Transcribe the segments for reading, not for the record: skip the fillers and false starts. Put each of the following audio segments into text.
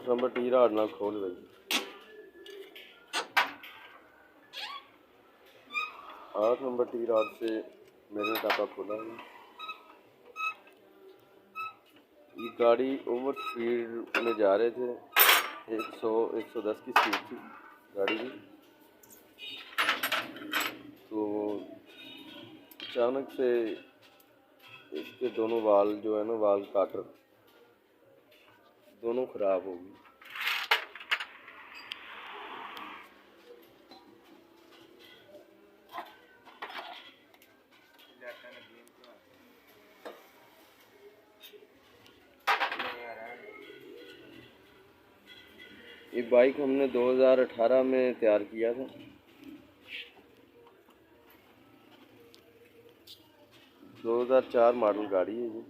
Number T rod ना खोल भाई। 8 नंबर टी राड से मेरे टापा खोला है। ये गाड़ी ओवर स्पीड में जा रहे थे, 100-110 की स्पीड थी गाड़ी की। तो अचानक से इसके दोनों वाल जो है ना, वाल काटर दोनों ख़राब हो गई। ये बाइक हमने 2018 में तैयार किया था। 2004 मॉडल गाड़ी है ये।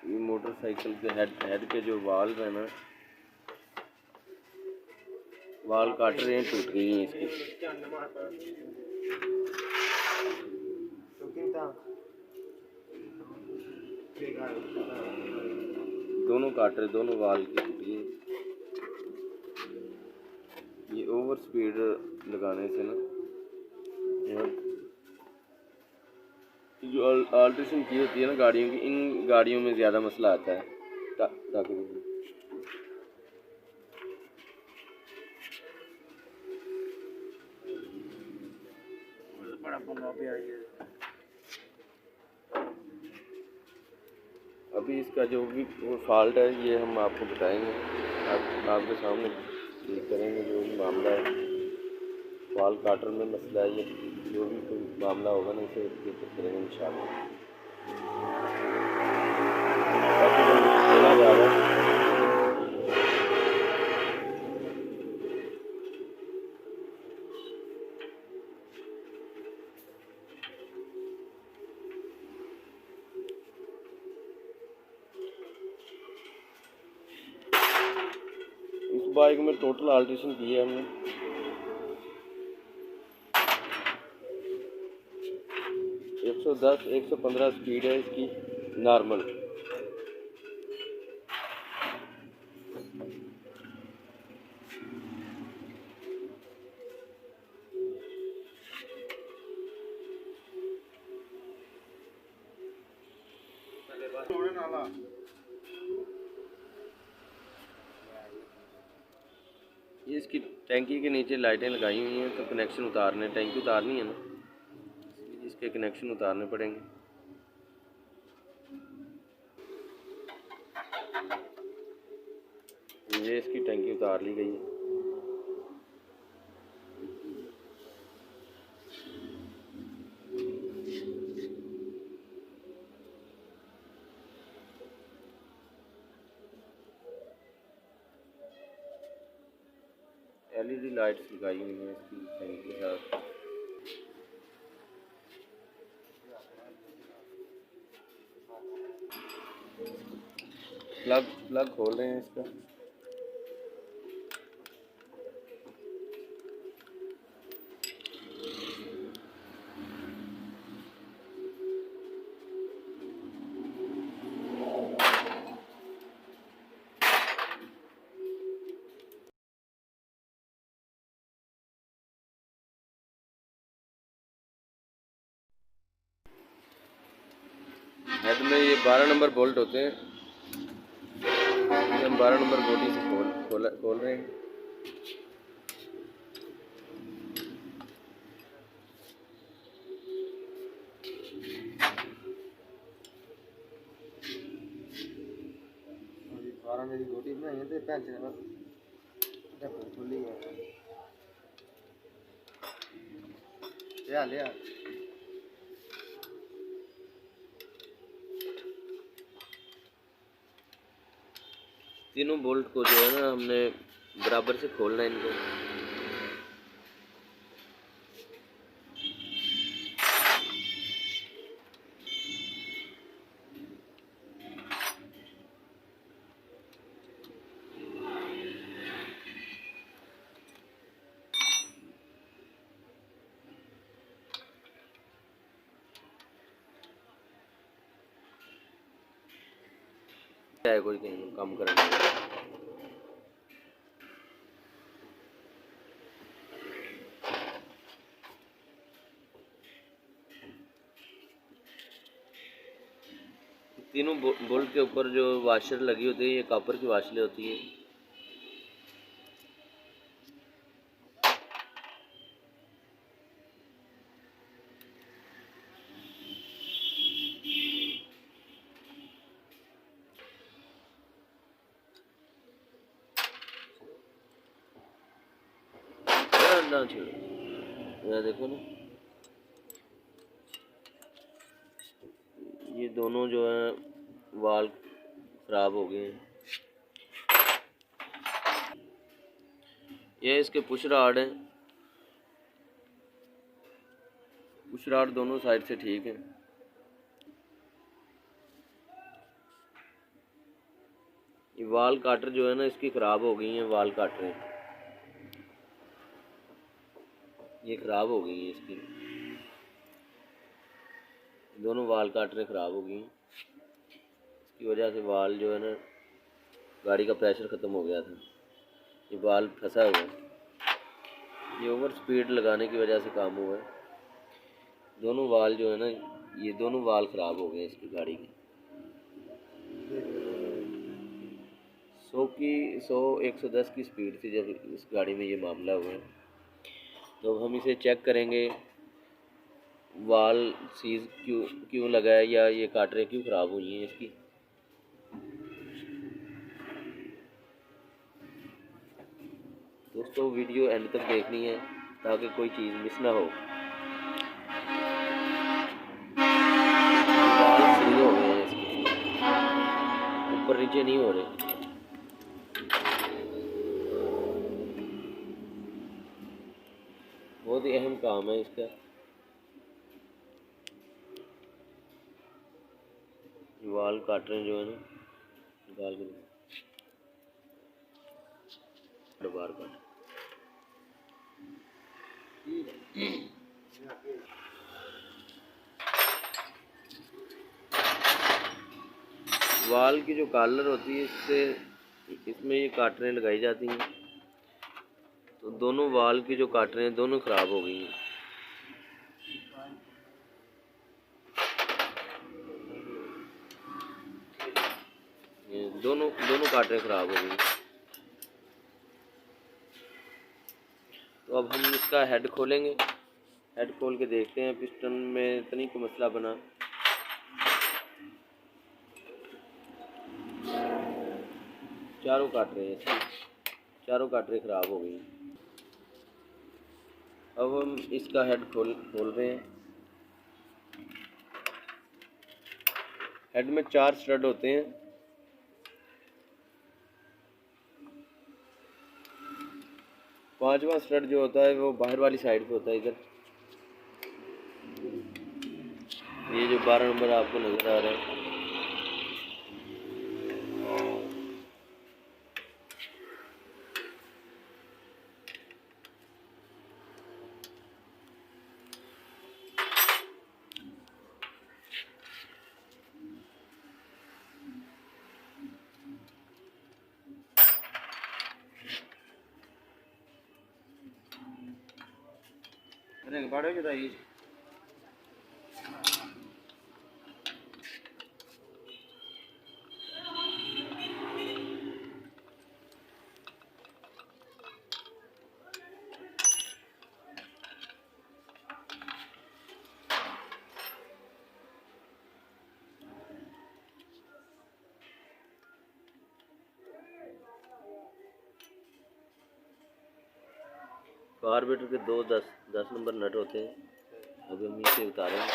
ये मोटरसाइकिल के हेड के जो वाल्व है ना, वाल काट रहे हैं, टूट गई हैं इसकी। दोनों काट रहे, दोनों वाल की टूट गई। ये ओवर स्पीड लगाने से ना, जो अल्ट्रेशन की होती है ना गाड़ियों की, इन गाड़ियों में ज़्यादा मसला आता है। बड़ा पंगा पे आई है। अभी इसका जो भी वो फॉल्ट है ये हम आपको बताएंगे, आपके सामने ठीक करेंगे जो भी मामला है। वाल काटर में मसला है, ये जो भी कोई मामला होगा ना इसे ठीक करेंगे इंशाल्लाह। इस बाइक में टोटल अल्ट्रेशन की है हमने। 110-115 स्पीड है इसकी नॉर्मल। ये इसकी टैंकी के नीचे लाइटें लगाई हुई हैं, तो कनेक्शन उतारने, टैंकी उतारनी है ना, इसके कनेक्शन उतारने पड़ेंगे। ये इसकी टैंकी उतार ली गई है। LED लाइट्स लगाई हुई हैं इसकी टैंकी के साथ। प्लग खोल रहे हैं इसका। हेड में ये 12 नंबर बोल्ट होते हैं, हम 12 नंबर बोल्ट से खोल रहे हैं। मेरी गोटी बनाई है तो पैंच खुली है लिया। तीनों बोल्ट को जो है ना हमने बराबर से खोलना है इनको। है कोई कहीं कम करने में। तीनों बोल्ट के ऊपर जो वाशर लगी होती है ये कॉपर की वाशलें होती है। ना छोड़ो, ये देखो ना, ये दोनों जो है वाल खराब हो गए हैं। ये इसके पुश रॉड हैं, पुश रॉड दोनों साइड से ठीक है। ये वाल काटर जो है ना इसकी ख़राब हो गई हैं, वाल काटर ये ख़राब हो गई हैं, इसकी दोनों वाल काटरें ख़राब हो गई हैं। इसकी वजह से वाल जो है ना गाड़ी का प्रेशर ख़त्म हो गया था, ये वाल फंसा हुआ है, ये ओवर स्पीड लगाने की वजह से काम हुआ है। दोनों वाल जो है ना ये दोनों वाल ख़राब हो गए इसकी गाड़ी के। 110 की स्पीड थी जब इस गाड़ी में ये मामला हुआ है। तो अब हम इसे चेक करेंगे वाल सीज क्यों लगा है या ये काटरें क्यों ख़राब हुई हैं इसकी। दोस्तों वीडियो एंड तक देखनी है ताकि कोई चीज़ मिस ना हो। वाल सीज हो गए हैं इसके, ऊपर नीचे नहीं हो रहे। बहुत ही अहम काम है इसका। वाल काटरें जो है ना निकाल के बार काट। वाल की जो कॉलर होती है इससे इसमें ये काटरें लगाई जाती हैं, तो दोनों वाल की जो काटरें हैं दोनों ख़राब हो गई हैं। ये दोनों काटरें ख़राब हो गई। तो अब हम इसका हेड खोलेंगे, हेड खोल के देखते हैं पिस्टन में इतनी को मसला बना। चारों काटरें हैं इसकी, चारों काटरें ख़राब हो गई। अब हम इसका हेड खोल रहे हैं। हेड में 4 स्टड होते हैं। पांचवा स्टड जो होता है वो बाहर वाली साइड पे होता है इधर। ये जो 12 नंबर आपको नज़र आ रहा है बाड़े के दाई कार्बोरेटर के 10 नंबर नट होते हैं। अभी हम इसे उतारेंगे।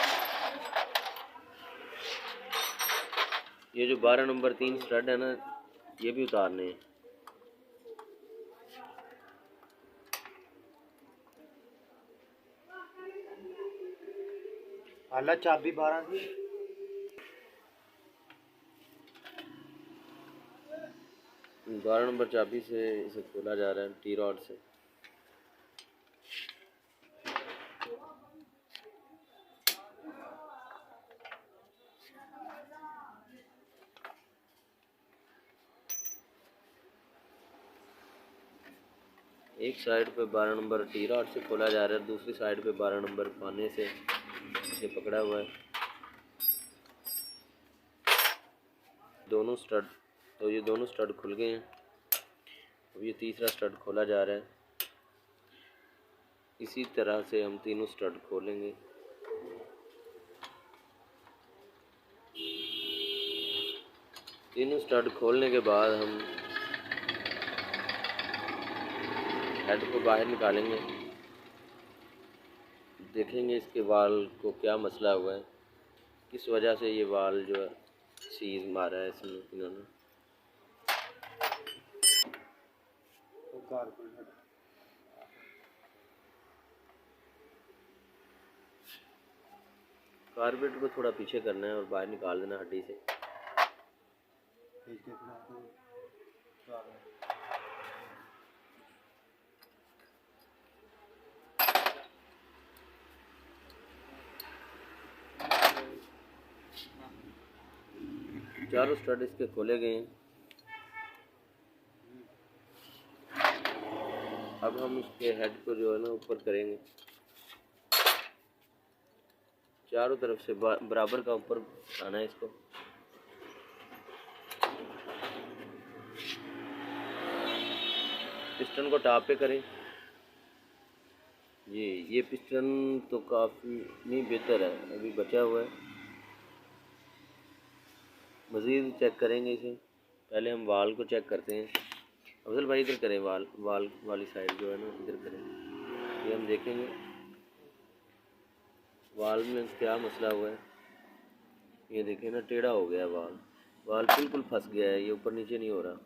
ये जो 12 नंबर 3 स्टड है ना ये भी उतारने हैं। हालात चाबी 12 की 12 नंबर चाबी से इसे खोला जा रहा है टी रॉड से। एक साइड पे 12 नंबर टी रॉड से खोला जा रहा है, दूसरी साइड पे 12 नंबर पाने से इसे पकड़ा हुआ है। दोनों स्टड, तो ये दोनों स्टड खुल गए हैं। अब ये तीसरा स्टड खोला जा रहा है। इसी तरह से हम तीनों स्टड खोलेंगे। तीनों स्टड खोलने के बाद हम हेड को बाहर निकालेंगे, देखेंगे इसके वाल को क्या मसला हुआ है, किस वजह से ये वाल जो है सीज मारा है इसमें इन्होंने। कार्बेट को थोड़ा पीछे करना है और बाहर निकाल देना हड्डी से। चारों स्टड इसके खोले गए हैं। अब हम इसके हेड को जो है ना ऊपर करेंगे, चारों तरफ से बराबर का ऊपर आना है इसको। पिस्टन को टॉप पे करें। ये पिस्टन तो काफ़ी नहीं बेहतर है, अभी बचा हुआ है, मज़ीद चेक करेंगे इसे। पहले हम वाल को चेक करते हैं। अफजल भाई इधर करें, वाल वाली साइड जो है ना इधर करें। ये हम देखेंगे वाल में क्या मसला हुआ है। ये देखें ना, टेढ़ा हो गया है वाल बिल्कुल फंस गया है, ये ऊपर नीचे नहीं हो रहा।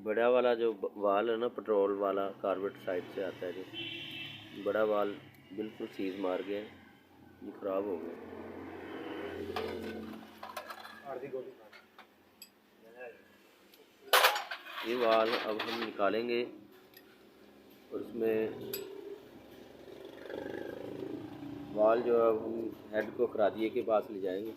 बड़ा वाला जो वाल है ना, पेट्रोल वाला कार्बेट साइड से आता है, जो बड़ा वाल बिल्कुल सीज मार गया है, ये ख़राब हो गया। ये वाल अब हम निकालेंगे और इसमें वाल जो है हम हेड को खरादिए के पास ले जाएंगे।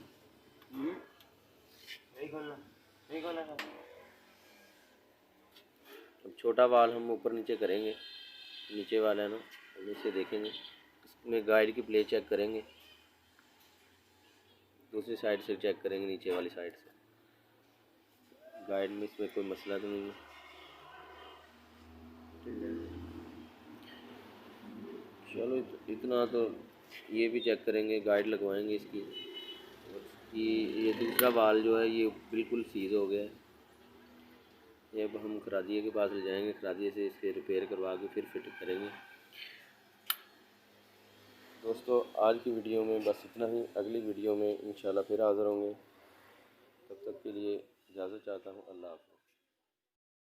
अब छोटा वाल हम ऊपर नीचे करेंगे, नीचे वाला है ना, हम इसे देखेंगे, इसमें गाइड की प्ले चेक करेंगे, दूसरी साइड से चेक करेंगे, नीचे वाली साइड से गाइड में इसमें कोई मसला तो नहीं है। चलो इतना तो ये भी चेक करेंगे, गाइड लगवाएंगे इसकी। ये दूसरा वाल जो है ये बिल्कुल सीज हो गया है, ये अब हम खरादिए के पास ले जाएंगे, खरादिए से इसके रिपेयर करवा के फिर फिट करेंगे। दोस्तों आज की वीडियो में बस इतना ही, अगली वीडियो में इंशाल्लाह फिर हाज़िर होंगे। तब तक के लिए इजाज़त चाहता हूँ। अल्लाह हाफ़िज़।